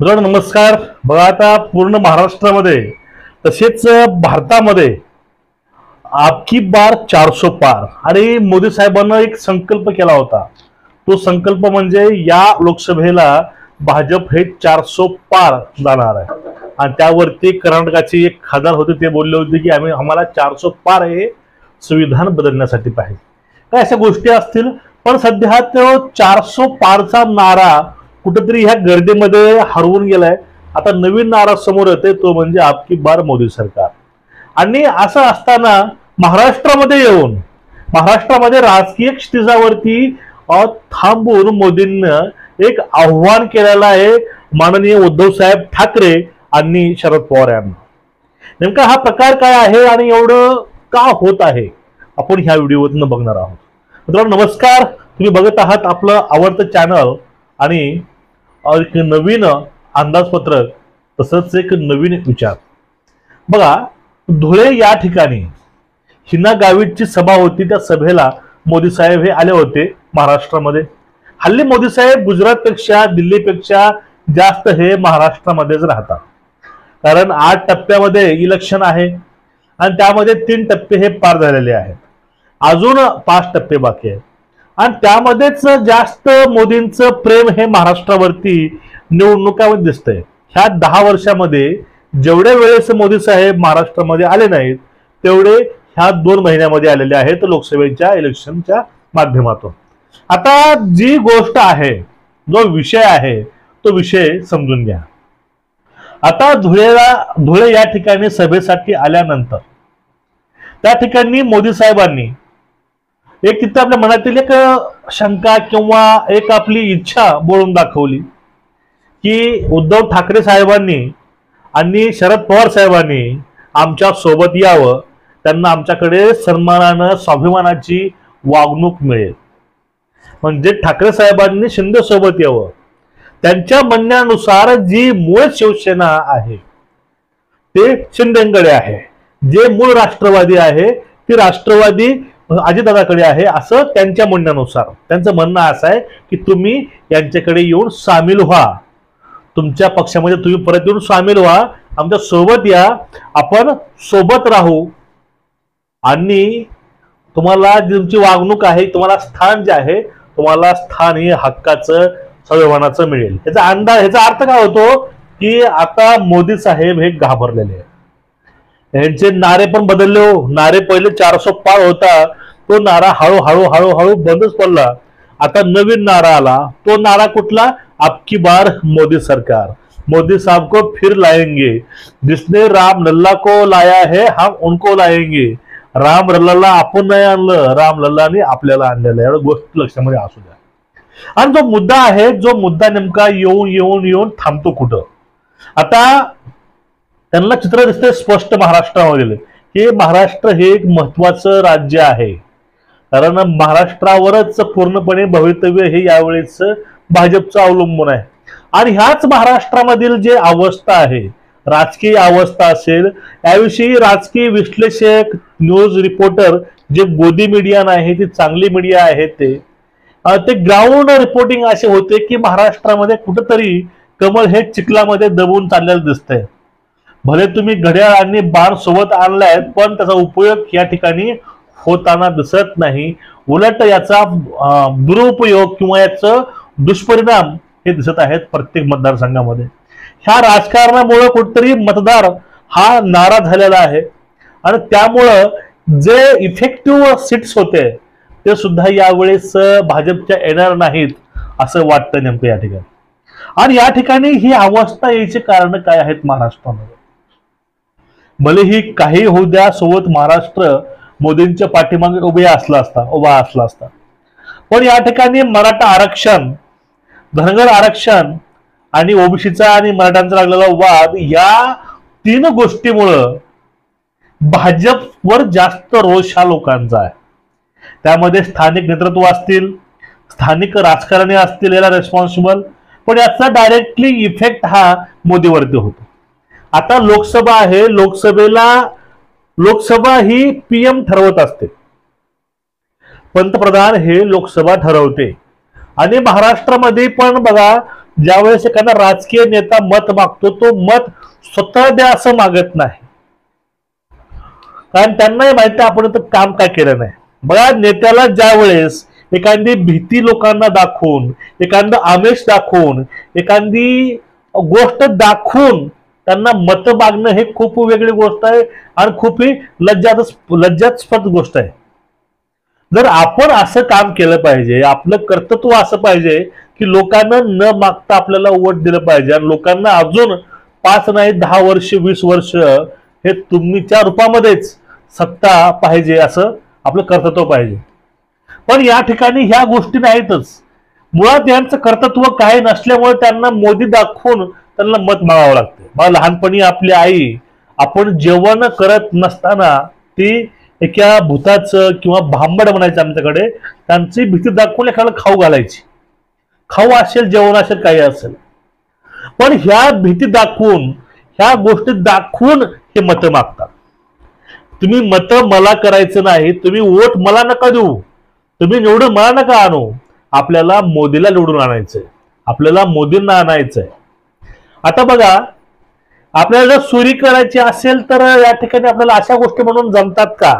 मित्रांनो नमस्कार। बघा आता पूर्ण महाराष्ट्रामध्ये तसेच भारतामध्ये आपकी बार 400 पार आणि मोदी साहेबांना एक संकल्प केला होता। तो संकल्प म्हणजे या लोकसभेला भाजप हे 400 पार जाणार आहे आणि त्यावरती कर्नाटकाचे एक खासदार होते ते बोलले होते की आम्हाला 400 पार हे संविधान बदलण्यासाठी पाहिजे। काय अशा गोष्टी असतील पण सध्या तो 400 पारचा नारा कुठेतरी ह्या गर्दीमध्ये हरवून गेलाय। आता नवीन नारा समोर येते तो म्हणजे आपकी बार मोदी सरकार। आणि असं असताना महाराष्ट्रामध्ये येऊन महाराष्ट्रामध्ये राजकीय क्षितिजावरती थांबून मोदींना एक आव्हान केलेलं आहे माननीय उद्धव साहेब ठाकरे आणि शरद पवार यांना। नेमका हा प्रकार काय आहे आणि एवढं का होत आहे आपण ह्या व्हिडिओतून बघणार आहोत। मित्रांनो नमस्कार, तुम्ही बघत आहात आपलं आवडतं चॅनल आणि एक नवीन अंदाजपत्रक तसंच एक नवीन विचार। बघा धुळे या ठिकाणी हिना गावितची सभा होती, त्या सभेला मोदी साहेब हे आले होते महाराष्ट्रामध्ये। हल्ली मोदी साहेब गुजरातपेक्षा दिल्लीपेक्षा जास्त हे महाराष्ट्रामध्येच राहतात, कारण 8 टप्प्यामध्ये इलेक्शन आहे आणि त्यामध्ये 3 टप्पे हे पार झालेले आहेत, अजून 5 टप्पे बाकी आहेत आणि त्यामध्येच जास्त मोदींचं प्रेम हे महाराष्ट्रावरती निवडणुकामध्ये दिसतंय। ह्या 10 वर्षामध्ये जेवढे वेळेस मोदी साहेब महाराष्ट्रामध्ये आले नाहीत तेवढे ह्या 2 महिन्यामध्ये आलेले आहेत लोकसभेच्या इलेक्शनच्या माध्यमातून। आता जी गोष्ट आहे, जो विषय आहे तो विषय समजून घ्या। आता धुळे या ठिकाणी सभेसाठी आल्यानंतर त्या ठिकाणी मोदी साहेबांनी एक तिथे आपल्या मनातील एक शंका किंवा एक आपली इच्छा बोलून दाखवली की उद्धव ठाकरे साहेबांनी आणि शरद पवार साहेबांनी आमच्या सोबत यावं, त्यांना आमच्याकडे सन्मानानं स्वाभिमानाची वागणूक मिळेल। म्हणजे ठाकरे साहेबांनी शिंदे सोबत यावं, त्यांच्या म्हणण्यानुसार जी मूळ शिवसेना आहे ते शिंदेकडे आहे, जे मूळ राष्ट्रवादी आहे ती राष्ट्रवादी अजितदादाकडे आहे, असं त्यांच्या म्हणण्यानुसार। त्यांचं म्हणणं असं आहे की तुम्ही यांच्याकडे येऊन सामील व्हा, तुमच्या पक्षामध्ये तुम्ही परत येऊन सामील व्हा, आमच्या सोबत या, आपण सोबत राहू आणि तुम्हाला तुमची वागणूक आहे, तुम्हाला स्थान जे आहे तुम्हाला स्थान हे हक्काचं स्वाभिमानाचं मिळेल। ह्याचा अर्थ काय होतो की आता मोदी साहेब हे घाबरलेले आहेत, यांचे नारे पण बदलले हो। नारे पहिले 400 पार होता, तो नारा हळूहळू बंदच पडला। आता नवीन नारा आला, तो नारा कुठला? आपकी बार मोदी सरकार, मोदी साहब को फिर लाएंगे, जिसने राम लल्ला को लाया है हम उनको लाएंगे। राम लल्लाला आपण नाही आणलं, राम लल्लाने आपल्याला आणलेलं आहे, एवढं गोष्ट लक्षामध्ये असू द्या। आणि जो मुद्दा आहे, जो मुद्दा नेमका येऊन थांबतो कुठं? आता त्यांना चित्र दिसतंय स्पष्ट महाराष्ट्रामध्ये की महाराष्ट्र हे एक महत्वाचं राज्य आहे, कारण महाराष्ट्रावरच पूर्णपणे भवितव्य हे यावेळेस भाजपचं अवलंबून आहे। आणि ह्याच महाराष्ट्रामधील जे अवस्था आहे, राजकीय अवस्था असेल, याविषयी राजकीय विश्लेषक, न्यूज रिपोर्टर जे गोदी मीडिया नाही ती चांगली मीडिया आहे ते ग्राउंड रिपोर्टिंग असे होते की महाराष्ट्रामध्ये कुठेतरी कमळ हे चिखलामध्ये दबून चाललेलं दिसतंय। भले तुम्ही घड्याळ आणि बाण सोबत आणलाय पण त्याचा उपयोग या ठिकाणी होताना दिसत नाही, उलट याचा दुरुपयोग किंवा याचं दुष्परिणाम हे दिसत आहेत प्रत्येक मतदारसंघामध्ये। ह्या राजकारणामुळे कुठेतरी मतदार हा नाराज झालेला आहे आणि त्यामुळं जे इफेक्टिव्ह सीट्स होते ते सुद्धा यावेळेस भाजपच्या येणार नाहीत असं वाटतं नेमकं या ठिकाणी। आणि या ठिकाणी ही अवस्था यायची कारण काय आहेत महाराष्ट्रामध्ये? भले ही काही होऊ द्या, सोबत महाराष्ट्र मोदींच्या पाठीमागे उभा असला असता, पण या ठिकाणी मराठा आरक्षण, धनगर आरक्षण आणि ओबीसीचा आणि मराठ्यांचा लागलेला वाद, या 3 गोष्टीमुळं भाजपवर जास्त रोष हा लोकांचा आहे। त्यामध्ये स्थानिक नेतृत्व असतील, स्थानिक राजकारणी असतील याला रेस्पॉन्सिबल, पण याचा डायरेक्टली इफेक्ट हा मोदीवरती होतो। आता लोकसभा आहे, लोकसभा ही पीएम ठरवत असते, पंतप्रधान हे लोकसभा ठरवते आणि महाराष्ट्रामध्ये पण बघा ज्यावेळेस एखादा राजकीय नेता मत मागतो तो मत स्वतः द्या असं मागत नाही, कारण त्यांनाही माहिती आपण तर काम काय केलं नाही. बघा, नेत्याला ज्या वेळेस एखादी भीती लोकांना दाखवून, एखादं आमिष दाखवून, एखादी गोष्ट दाखवून त्यांना मत मागणं हे खूप वेगळी गोष्ट आहे आणि खूप ही लज्जास्पद गोष्ट आहे. जर आपण असं काम केलं पाहिजे, आपलं कर्तृत्व असं पाहिजे की लोकांना न मागता आपल्याला वोट दिलं पाहिजे आणि लोकांना अजून 5 नाही 10 वर्ष 20 वर्ष हे तुमच्या रूपामध्येच सत्ता पाहिजे, असं आपलं कर्तृत्व पाहिजे. पण या ठिकाणी ह्या गोष्टी नाहीतच. मुळात यांचं कर्तृत्व काही नसल्यामुळे त्यांना मोदी दाखवून त्यांना मत मागावं लागते. मला लहानपणी आपली आई आपण जेवण करत नसताना ती एका भूताचं किंवा भांबड म्हणायचं आमच्याकडे, त्यांची भीती दाखवून एखादा खाऊ घालायची. खाऊ असेल, जेवण असेल, काही असेल, पण ह्या भीती दाखवून, ह्या गोष्टी दाखवून हे मत मागतात. तुम्ही मत मला करायचं नाही, तुम्ही वोट मला नका देऊ, तुम्ही निवडून मला नका आणू, आपल्याला मोदीला निवडून आणायचंय, आपल्याला मोदींना आणायचंय. आता बघा, आपल्याला जर चोरी करायची असेल तर या ठिकाणी आपल्याला अशा गोष्टी म्हणून जमतात का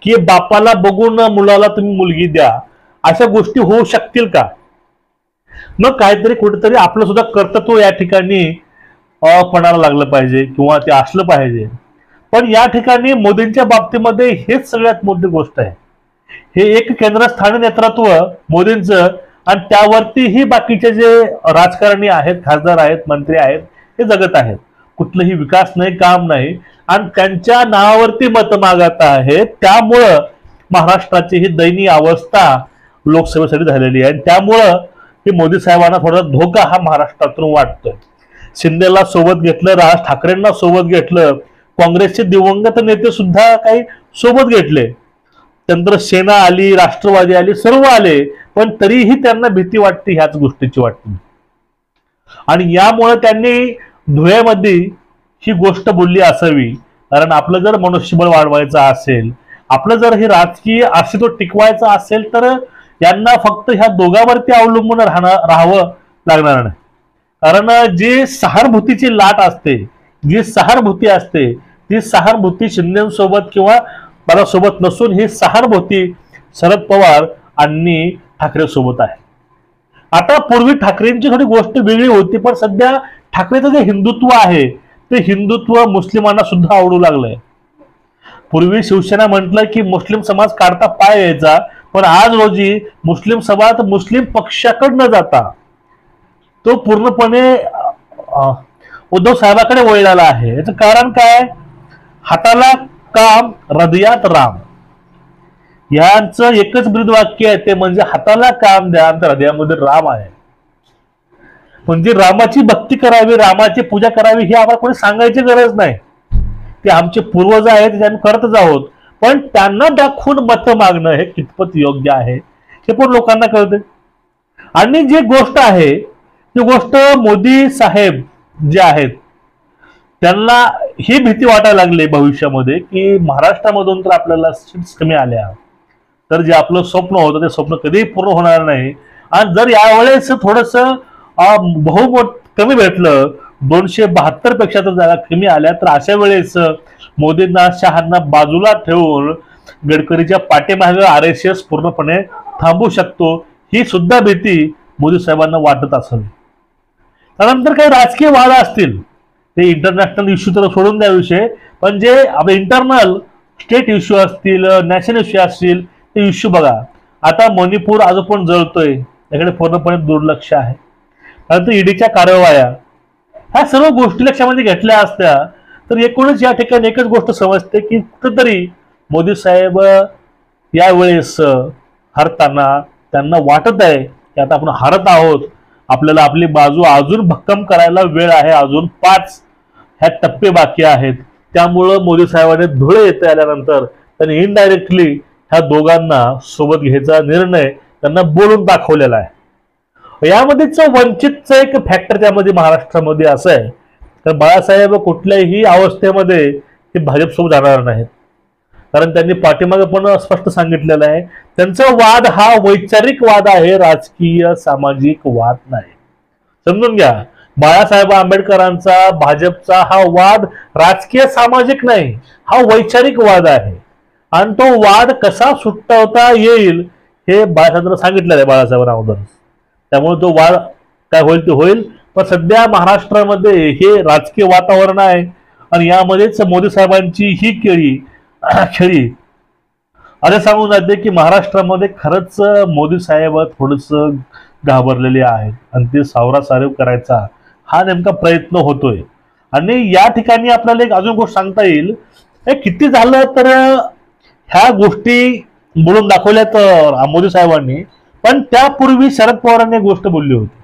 की बापाला बघून मुलाला तुम्ही मुलगी द्या, अशा गोष्टी होऊ शकतील का? मग काहीतरी कुठेतरी आपलं सुद्धा कर्तृत्व या ठिकाणी पणाला लागलं पाहिजे किंवा ते असलं पाहिजे. पण या ठिकाणी मोदींच्या बाबतीमध्ये हेच सगळ्यात मोठी गोष्ट आहे. हे एक केंद्रस्थानी नेतृत्व मोदींचं आणि त्यावरती ही बाकीचे जे राजकारणी आहेत, खासदार आहेत, मंत्री आहेत, हे जगत आहेत. कुठलंही विकास नाही, काम नाही आणि त्यांच्या नावावरती मत मागत आहेत. त्यामुळं महाराष्ट्राची ही दयनीय अवस्था लोकसभेसाठी झालेली आहे. त्यामुळं की मोदी साहेबांना थोडा धोका हा महाराष्ट्रातून वाटतोय. शिंदेला सोबत घेतलं, राज ठाकरेंना सोबत घेतलं, काँग्रेसचे दिवंगत नेते सुद्धा काही सोबत घेतले, त्यानंतर सेना आली, राष्ट्रवादी आली, सर्व आले, पण तरीही त्यांना भीती वाटते ह्याच गोष्टीची वाटते. आणि यामुळे त्यांनी धुळ्यामध्ये ही गोष्ट बोलली असावी. कारण आपलं जर मनुष्यबळ वाढवायचं असेल, आपलं जर हे राजकीय अस्तित्व टिकवायचं असेल तर यांना फक्त ह्या दोघांवरती अवलंबून राहावं लागणार नाही. कारण जी सहानुभूतीची लाट असते, जी सहानुभूती असते, ती सहानुभूती शिंदेसोबत किंवा मला सोबत नसून ही सहानुभूती शरद पवार आणि ठाकरे सोबत आहे. आता पूर्वी ठाकरेंची थोडी गोष्ट वेगळी होती, पण सध्या ठाकरेचं जे हिंदुत्व आहे ते हिंदुत्व मुस्लिमांना सुद्धा आवडू लागलंय. पूर्वी शिवसेना म्हटलं की मुस्लिम समाज काढता पाय यायचा, पण आज रोजी मुस्लिम समाज मुस्लिम पक्षाकडे न जाता तो पूर्णपणे उद्धव साहेबांकडे वळलेला आहे. याचं कारण काय? हाताला काम, हृदयात राम, यांचं एकच ब्रीदवाक्य आहे, ते म्हणजे हाताला काम द्या आणि हृदयामध्ये राम आहे. म्हणजे रामाची भक्ती करावी, रामाची पूजा करावी ही आम्हाला कोणी सांगायची गरज नाही. ते आमचे पूर्वज आहेत, ते आम्ही करतच आहोत. पण त्यांना दाखवून मत मागणं हे कितपत योग्य आहे हे पण लोकांना कळते. आणि जी गोष्ट आहे ती गोष्ट मोदी साहेब जे आहेत त्यांना ही भीती वाटायला लागली भविष्यामध्ये की महाराष्ट्रामधून तर आपल्याला सीट्स कमी आल्या तर जे आपलं स्वप्न होतं ते स्वप्न कधीही पूर्ण होणार नाही. आणि जर यावेळेस थोडस बहुमत कमी भेटलं, 272 पेक्षा जर जागा कमी आल्या, तर अशा वेळेस मोदींना, शहांना बाजूला ठेवून गडकरीच्या पाठीमागे RSS पूर्णपणे थांबू शकतो, ही सुद्धा भीती मोदी साहेबांना वाटत असावी. त्यानंतर काही राजकीय वाद असतील, ते इंटरनॅशनल इश्यू तर सोडून द्या विषय, पण जे आपले इंटरनल स्टेट इश्यू असतील, नॅशनल इश्यू असतील, ते इश्यू बघा. आता मणिपूर अजून पण जळतोय, त्याकडे पूर्णपणे दुर्लक्ष आहे. त्यानंतर ईडीच्या कारवाया, ह्या सर्व गोष्टी लक्षामध्ये घेतल्या असत्या तर एकूणच या ठिकाणी एकच गोष्ट समजते की कुठेतरी मोदी साहेब यावेळेस हरताना त्यांना वाटत आहे की आता आपण हरत आहोत, आपल्याला आपली बाजू अजून भक्कम करायला वेळ आहे, अजून 5 ह्या टप्पे बाकी आहेत. त्यामुळं मोदी साहेबांनी धुळे येथे आल्यानंतर त्यांनी इनडायरेक्टली ह्या दोघांना सोबत घ्यायचा निर्णय त्यांना बोलून दाखवलेला आहे. यामध्येच वंचितचं एक फॅक्टर त्यामध्ये महाराष्ट्रामध्ये असं आहे तर बाळासाहेब कुठल्याही अवस्थेमध्ये ते भाजपसोबत जाणार नाहीत. कारण त्यांनी पाठीमागे पण स्पष्ट सांगितलेलं आहे त्यांचा वाद हा वैचारिक वाद आहे, राजकीय सामाजिक वाद नाही. समजून घ्या, बाळासाहेब आंबेडकरांचा भाजपचा हा वाद राजकीय सामाजिक नाही, हा वैचारिक वाद आहे. आणि तो वाद कसा सुटवता येईल हे बाळासाहेबांना सांगितलेलं आहे बाळासाहेबांना अगोदर. त्यामुळे तो वाद काय होईल ते होईल. पण सध्या महाराष्ट्रामध्ये हे राजकीय वातावरण आहे आणि यामध्येच मोदी साहेबांची ही खेळी असे सांगून जाते की महाराष्ट्रामध्ये खरंच मोदी साहेब थोडस घाबरलेले आहेत आणि ते सावरासारव करायचा हा नेमका प्रयत्न होतोय. आणि या ठिकाणी आपल्याला एक अजून गोष्ट सांगता येईल, हे किती झालं तर ह्या गोष्टी बोलून दाखवल्या तर मोदी साहेबांनी, पण त्यापूर्वी शरद पवारांनी एक गोष्ट बोलली होती.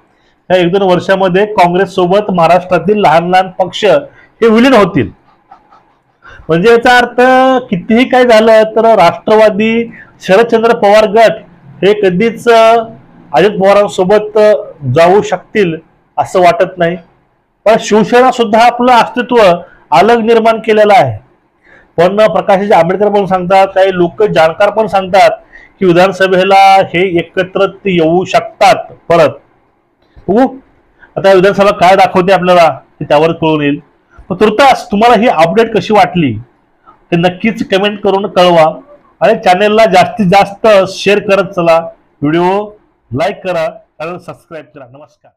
या 1-2 वर्षामध्ये काँग्रेस सोबत महाराष्ट्रातील लहान लहान पक्ष हे विलीन होतील. म्हणजे याचा अर्थ कितीही काय झालं तर राष्ट्रवादी शरदचंद्र पवार गट हे कधीच अजित पवारांसोबत जाऊ शकतील असं वाटत नाही. पण शिवसेना सुद्धा आपलं अस्तित्व अलग निर्माण केलेलं आहे. पण प्रकाश आंबेडकर पण सांगतात, काही लोक जाणकार पण सांगतात की विधानसभेला हे एकत्र येऊ शकतात परत. आता विधानसभा काय दाखवते आपल्याला ते त्यावर कळून येईल. पण तुर्तास तुम्हाला ही अपडेट कशी वाटली ते नक्कीच कमेंट करून कळवा आणि चॅनेलला जास्तीत जास्त शेअर करत चला. व्हिडिओ लाईक करा आणि सबस्क्राईब करा. नमस्कार.